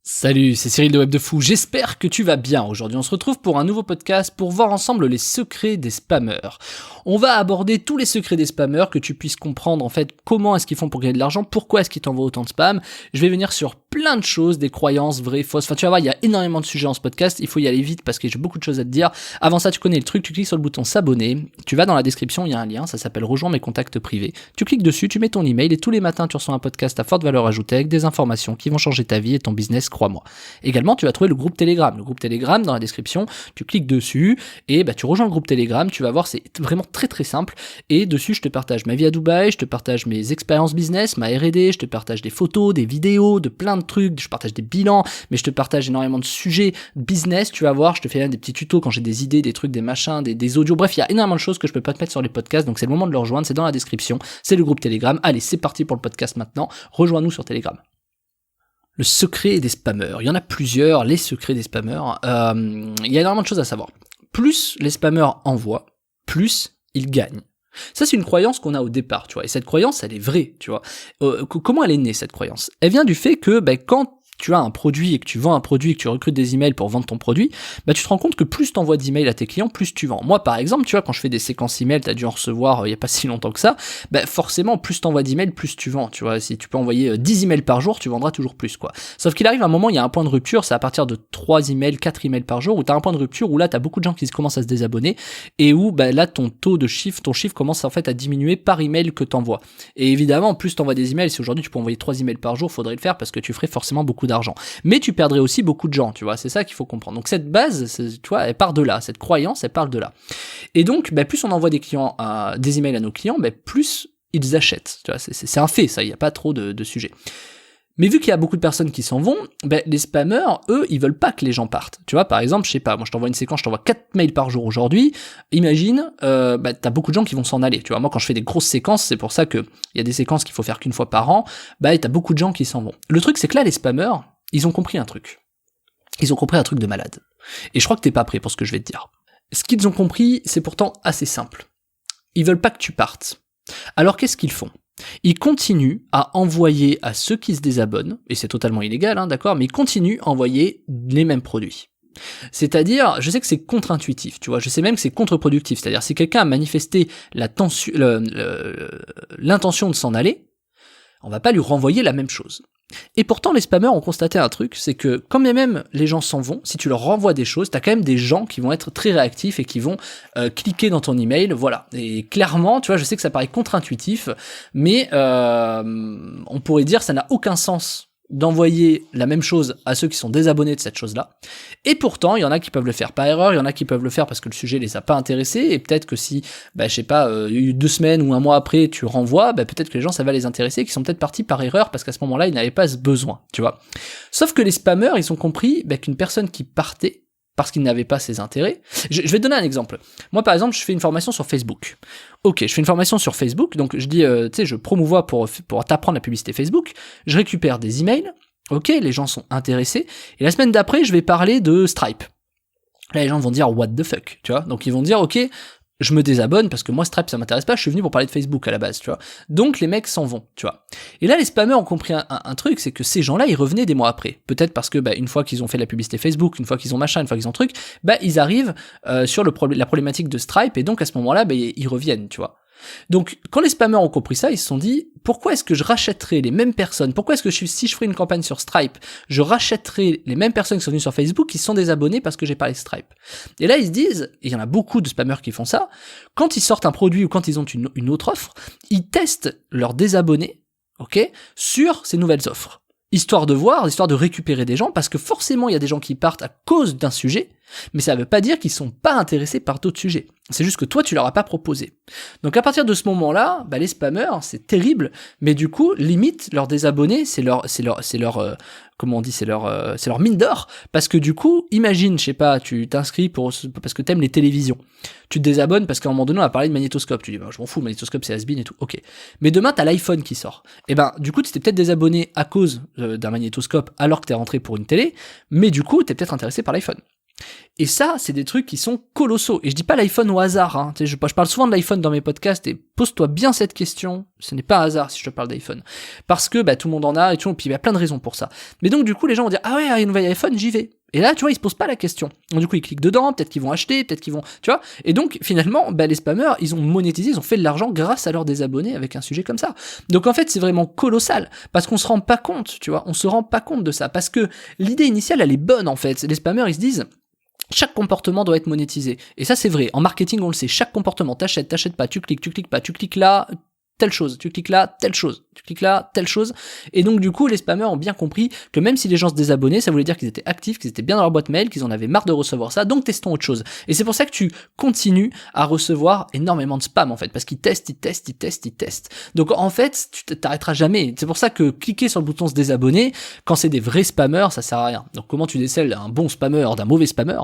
Salut, c'est Cyril de Web de Fou, j'espère que tu vas bien. Aujourd'hui on se retrouve pour un nouveau podcast pour voir ensemble les secrets des spammers. On va aborder tous les secrets des spammers, que tu puisses comprendre en fait comment est-ce qu'ils font pour gagner de l'argent, pourquoi est-ce qu'ils t'envoient autant de spam. Je vais venir sur plein de choses, des croyances vraies, fausses, enfin tu vas voir, il y a énormément de sujets dans ce podcast, il faut y aller vite parce que j'ai beaucoup de choses à te dire. Avant ça, tu connais le truc, tu cliques sur le bouton s'abonner, tu vas dans la description, il y a un lien, ça s'appelle rejoins mes contacts privés. Tu cliques dessus, tu mets ton email et tous les matins tu reçois un podcast à forte valeur ajoutée avec des informations qui vont changer ta vie et ton business, crois-moi. Également, tu vas trouver le groupe Telegram. Le groupe Telegram, dans la description, tu cliques dessus et tu rejoins le groupe Telegram. Tu vas voir, c'est vraiment très très simple. Et dessus, je te partage ma vie à Dubaï, je te partage mes expériences business, ma R&D, je te partage des photos, des vidéos, de plein de trucs, je partage des bilans, mais je te partage énormément de sujets business. Tu vas voir, je te fais des petits tutos quand j'ai des idées, des trucs, des machins, des audios. Bref, il y a énormément de choses que je peux pas te mettre sur les podcasts, donc c'est le moment de le rejoindre. C'est dans la description. C'est le groupe Telegram. Allez, c'est parti pour le podcast maintenant. Rejoins-nous sur Telegram. Le secret des spammers. Il y en a plusieurs, les secrets des spammers. Il y a énormément de choses à savoir. Plus les spammers envoient, plus ils gagnent. Ça, c'est une croyance qu'on a au départ, tu vois. Et cette croyance, elle est vraie, tu vois. Comment elle est née, cette croyance ? Elle vient du fait que quand tu as un produit et que tu vends un produit et que tu recrutes des emails pour vendre ton produit, tu te rends compte que plus tu envoies d'emails à tes clients, plus tu vends. Moi, par exemple, tu vois, quand je fais des séquences emails, tu as dû en recevoir il y a pas si longtemps que ça, forcément, plus tu envoies d'emails, plus tu vends, tu vois. Si tu peux envoyer 10 emails par jour, tu vendras toujours plus, quoi. Sauf qu'il arrive un moment, il y a un point de rupture, c'est à partir de 3 emails, 4 emails par jour, où tu as un point de rupture où là, tu as beaucoup de gens qui commencent à se désabonner et où là, ton chiffre commence en fait à diminuer par email que tu envoies. Et évidemment, plus tu envoies des emails, si aujourd'hui tu peux envoyer 3 emails par jour, faudrait le faire parce que tu ferais forcément beaucoup d'argent. Mais tu perdrais aussi beaucoup de gens, tu vois, c'est ça qu'il faut comprendre. Donc cette base, tu vois, elle part de là, cette croyance, elle part de là. Et donc, plus on envoie des emails à nos clients, plus ils achètent, tu vois, c'est un fait, ça, il n'y a pas trop de sujets. Mais vu qu'il y a beaucoup de personnes qui s'en vont, les spammers, eux, ils veulent pas que les gens partent. Tu vois, par exemple, je sais pas, moi je t'envoie une séquence, je t'envoie 4 mails par jour aujourd'hui, imagine, t'as beaucoup de gens qui vont s'en aller. Tu vois, moi quand je fais des grosses séquences, c'est pour ça que il y a des séquences qu'il faut faire qu'une fois par an, t'as beaucoup de gens qui s'en vont. Le truc, c'est que là, les spammers, ils ont compris un truc. Ils ont compris un truc de malade. Et je crois que t'es pas prêt pour ce que je vais te dire. Ce qu'ils ont compris, c'est pourtant assez simple. Ils veulent pas que tu partes. Alors qu'est-ce qu'ils font ? Ils continuent à envoyer à ceux qui se désabonnent, et c'est totalement illégal, d'accord, mais ils continuent à envoyer les mêmes produits. C'est-à-dire, je sais que c'est contre-intuitif, tu vois, je sais même que c'est contre-productif, c'est-à-dire si quelqu'un a manifesté l'intention de s'en aller, on va pas lui renvoyer la même chose. Et pourtant, les spammers ont constaté un truc, c'est que quand même les gens s'en vont, si tu leur renvoies des choses, t'as quand même des gens qui vont être très réactifs et qui vont cliquer dans ton email, voilà. Et clairement, tu vois, je sais que ça paraît contre-intuitif, mais on pourrait dire que ça n'a aucun sens d'envoyer la même chose à ceux qui sont désabonnés de cette chose-là. Et pourtant, il y en a qui peuvent le faire par erreur, il y en a qui peuvent le faire parce que le sujet les a pas intéressés, et peut-être que si, je sais pas, 2 semaines ou un mois après, tu renvoies, peut-être que les gens, ça va les intéresser, qui sont peut-être partis par erreur parce qu'à ce moment-là, ils n'avaient pas ce besoin, tu vois. Sauf que les spammers, ils ont compris qu'une personne qui partait parce qu'il n'avait pas ses intérêts. Je vais te donner un exemple. Moi, par exemple, je fais une formation sur Facebook. Ok, je fais une formation sur Facebook, donc je dis, je promouvois pour t'apprendre la publicité Facebook, je récupère des emails, ok, les gens sont intéressés, et la semaine d'après, je vais parler de Stripe. Là, les gens vont dire, what the fuck, tu vois, donc ils vont dire, ok, je me désabonne parce que moi Stripe ça m'intéresse pas, je suis venu pour parler de Facebook à la base, tu vois. Donc les mecs s'en vont, tu vois. Et là les spammers ont compris un truc, c'est que ces gens-là ils revenaient des mois après. Peut-être parce que une fois qu'ils ont fait la publicité Facebook, une fois qu'ils ont machin, une fois qu'ils ont truc, ils arrivent sur la problématique de Stripe et donc à ce moment-là ils reviennent, tu vois. Donc quand les spammers ont compris ça, ils se sont dit pourquoi est-ce que je rachèterais les mêmes personnes, pourquoi est-ce que si je ferais une campagne sur Stripe, je rachèterais les mêmes personnes qui sont venues sur Facebook qui sont désabonnées parce que j'ai parlé de Stripe. Et là ils se disent, et il y en a beaucoup de spammers qui font ça, quand ils sortent un produit ou quand ils ont une autre offre, ils testent leurs désabonnés, ok, sur ces nouvelles offres. Histoire de récupérer des gens, parce que forcément il y a des gens qui partent à cause d'un sujet, mais ça veut pas dire qu'ils sont pas intéressés par d'autres sujets. C'est juste que toi tu leur as pas proposé. Donc à partir de ce moment-là, les spammers, c'est terrible, mais du coup, limite, leurs désabonnés, c'est leur mine d'or, parce que du coup, imagine, je sais pas, tu t'inscris parce que t'aimes les télévisions. Tu te désabonnes parce qu'à un moment donné, on a parlé de magnétoscope. Tu dis, je m'en fous, le magnétoscope, c'est has-been et tout. Ok. Mais demain, t'as l'iPhone qui sort. Et du coup, tu t'es peut-être désabonné à cause d'un magnétoscope alors que t'es rentré pour une télé, mais du coup, t'es peut-être intéressé par l'iPhone. Et ça, c'est des trucs qui sont colossaux. Et je dis pas l'iPhone au hasard, hein. Tu sais, je parle souvent de l'iPhone dans mes podcasts, et pose-toi bien cette question. Ce n'est pas un hasard si je te parle d'iPhone. Parce que, tout le monde en a, et puis il y a plein de raisons pour ça. Mais donc, du coup, les gens vont dire, ah ouais, il y a un nouvel iPhone, j'y vais. Et là, tu vois, ils se posent pas la question. Donc, du coup, ils cliquent dedans, peut-être qu'ils vont acheter, peut-être qu'ils vont, tu vois. Et donc, finalement, les spammers, ils ont monétisé, ils ont fait de l'argent grâce à leurs désabonnés avec un sujet comme ça. Donc, en fait, c'est vraiment colossal. Parce qu'on se rend pas compte, tu vois. On se rend pas compte de ça. Parce que l'idée initiale, elle est bonne, en fait. Les spammers, ils se disent, chaque comportement doit être monétisé. Et ça, c'est vrai. En marketing, on le sait. Chaque comportement, t'achètes pas, tu cliques pas, tu cliques là, telle chose, tu cliques là, telle chose, tu cliques là, telle chose. Et donc, du coup, les spammers ont bien compris que même si les gens se désabonnaient, ça voulait dire qu'ils étaient actifs, qu'ils étaient bien dans leur boîte mail, qu'ils en avaient marre de recevoir ça, donc testons autre chose. Et c'est pour ça que tu continues à recevoir énormément de spam, en fait, parce qu'ils testent. Donc, en fait, tu t'arrêteras jamais. C'est pour ça que cliquer sur le bouton se désabonner, quand c'est des vrais spammers, ça sert à rien. Donc, comment tu décèles un bon spammer d'un mauvais spammer?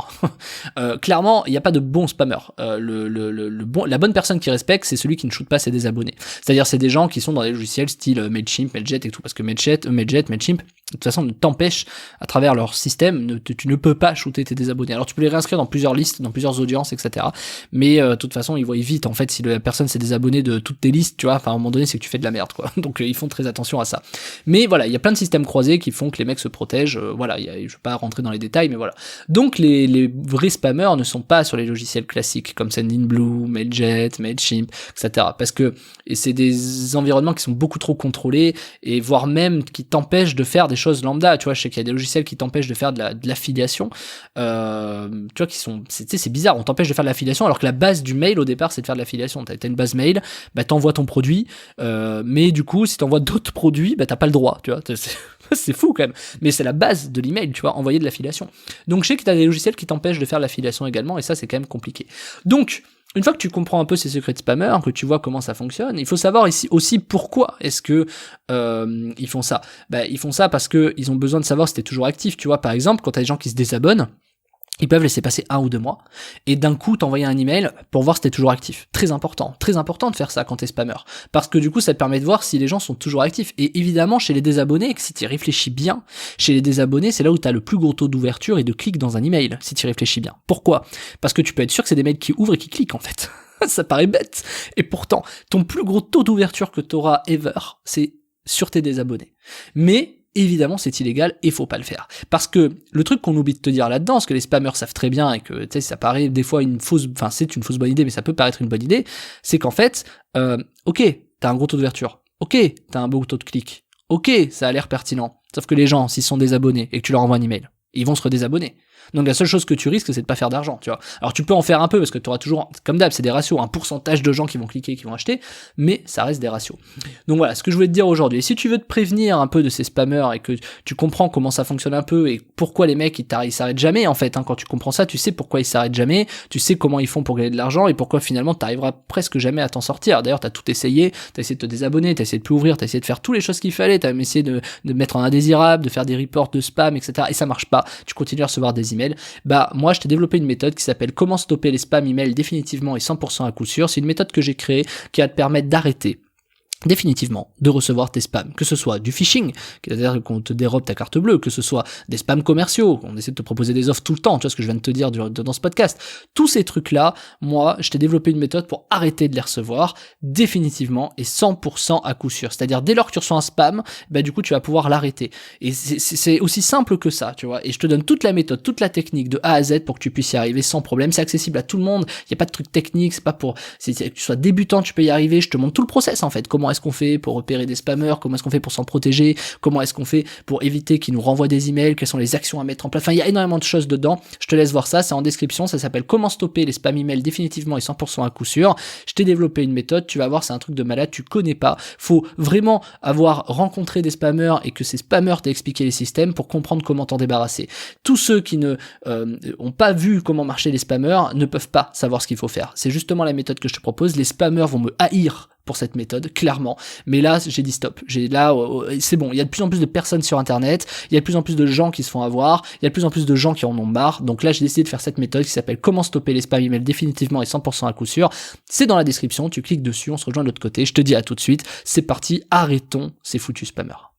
Clairement, il n'y a pas de bon spammer. La bonne personne qui respecte, c'est celui qui ne shoot pas ses désabonnés. C'est-à-dire, c'est des gens qui sont dans des logiciels style Mailchimp, Mailjet et tout, parce que Mailchimp, de toute façon, ne t'empêche, à travers leur système, tu ne peux pas shooter tes désabonnés. Alors, tu peux les réinscrire dans plusieurs listes, dans plusieurs audiences, etc. Mais, de toute façon, ils voient vite, en fait, si la personne s'est désabonnée de toutes tes listes, tu vois, à un moment donné, c'est que tu fais de la merde, quoi. Donc, ils font très attention à ça. Mais voilà, il y a plein de systèmes croisés qui font que les mecs se protègent, voilà, je vais pas rentrer dans les détails, mais voilà. Donc, les vrais spammers ne sont pas sur les logiciels classiques, comme Sendinblue, Mailjet, Mailchimp, etc. Parce que, et c'est des environnements qui sont beaucoup trop contrôlés, et voire même qui t'empêchent de faire des choses lambda, tu vois, je sais qu'il y a des logiciels qui t'empêchent de faire de l'affiliation, tu vois, c'est bizarre, on t'empêche de faire de l'affiliation, alors que la base du mail, au départ, c'est de faire de l'affiliation. T'as une base mail, t'envoies ton produit, mais du coup, si t'envoies d'autres produits, t'as pas le droit, tu vois, c'est fou quand même, mais c'est la base de l'email, tu vois, envoyer de l'affiliation. Donc, je sais que t'as des logiciels qui t'empêchent de faire de l'affiliation également, et ça, c'est quand même compliqué. Donc, une fois que tu comprends un peu ces secrets de spammer, que tu vois comment ça fonctionne, il faut savoir ici aussi pourquoi est-ce que ils font ça. Ils font ça parce que ils ont besoin de savoir si t'es toujours actif. Tu vois, par exemple, quand t'as des gens qui se désabonnent, ils peuvent laisser passer 1 ou 2 mois, et d'un coup t'envoyer un email pour voir si t'es toujours actif. Très important de faire ça quand t'es spammer, parce que du coup ça te permet de voir si les gens sont toujours actifs. Et évidemment chez les désabonnés, si t'y réfléchis bien, chez les désabonnés c'est là où t'as le plus gros taux d'ouverture et de clics dans un email, si t'y réfléchis bien. Pourquoi ? Parce que tu peux être sûr que c'est des mails qui ouvrent et qui cliquent en fait. Ça paraît bête, et pourtant ton plus gros taux d'ouverture que t'auras ever, c'est sur tes désabonnés. Mais évidemment, c'est illégal et faut pas le faire. Parce que le truc qu'on oublie de te dire là-dedans, ce que les spammers savent très bien et que, tu sais, ça paraît des fois c'est une fausse bonne idée, mais ça peut paraître une bonne idée, c'est qu'en fait, ok, t'as un gros taux d'ouverture. Ok, t'as un beau taux de clic. Ok, ça a l'air pertinent. Sauf que les gens, s'ils sont désabonnés et que tu leur envoies un email, ils vont se redésabonner. Donc la seule chose que tu risques, c'est de pas faire d'argent, tu vois. Alors tu peux en faire un peu, parce que tu auras toujours, comme d'hab, c'est des ratios, un pourcentage de gens qui vont cliquer, qui vont acheter, mais ça reste des ratios. Donc voilà, ce que je voulais te dire aujourd'hui. Et si tu veux te prévenir un peu de ces spammers et que tu comprends comment ça fonctionne un peu et pourquoi les mecs ils s'arrêtent jamais, en fait, hein, quand tu comprends ça, tu sais pourquoi ils s'arrêtent jamais, tu sais comment ils font pour gagner de l'argent et pourquoi finalement t'arriveras presque jamais à t'en sortir. D'ailleurs, t'as tout essayé, t'as essayé de te désabonner, t'as essayé de plus ouvrir, t'as essayé de faire toutes les choses qu'il fallait, t'as essayé de mettre en indésirable, de faire des reports de spam, etc. Et ça marche pas. Tu continues à recevoir des emails. Moi, je t'ai développé une méthode qui s'appelle Comment stopper les spams emails définitivement et 100% à coup sûr. C'est une méthode que j'ai créée qui va te permettre d'arrêter définitivement de recevoir tes spams, que ce soit du phishing, c'est-à-dire qu'on te dérobe ta carte bleue, que ce soit des spams commerciaux, qu'on essaie de te proposer des offres tout le temps, tu vois ce que je viens de te dire dans ce podcast. Tous ces trucs-là, moi, je t'ai développé une méthode pour arrêter de les recevoir définitivement et 100% à coup sûr. C'est-à-dire, dès lors que tu reçois un spam, du coup, tu vas pouvoir l'arrêter. Et c'est aussi simple que ça, tu vois. Et je te donne toute la méthode, toute la technique de A à Z pour que tu puisses y arriver sans problème. C'est accessible à tout le monde. Il n'y a pas de truc technique. C'est pas pour, si tu sois débutant, tu peux y arriver. Je te montre tout le process, en fait. Comment est-ce qu'on fait pour repérer des spammers, comment est-ce qu'on fait pour s'en protéger, comment est-ce qu'on fait pour éviter qu'ils nous renvoient des emails, quelles sont les actions à mettre en place. Enfin, il y a énormément de choses dedans. Je te laisse voir ça, c'est en description, ça s'appelle Comment stopper les spam emails définitivement et 100% à coup sûr. Je t'ai développé une méthode, tu vas voir, c'est un truc de malade, tu connais pas. Faut vraiment avoir rencontré des spammers et que ces spammers t'aient expliqué les systèmes pour comprendre comment t'en débarrasser. Tous ceux qui ne ont pas vu comment marchaient les spammers ne peuvent pas savoir ce qu'il faut faire. C'est justement la méthode que je te propose. Les spammers vont me haïr pour cette méthode, clairement. Mais là, j'ai dit stop. C'est bon. Il y a de plus en plus de personnes sur Internet. Il y a de plus en plus de gens qui se font avoir. Il y a de plus en plus de gens qui en ont marre. Donc là, j'ai décidé de faire cette méthode qui s'appelle Comment stopper les spam emails définitivement et 100% à coup sûr. C'est dans la description. Tu cliques dessus. On se rejoint de l'autre côté. Je te dis à tout de suite. C'est parti. Arrêtons ces foutus spammers.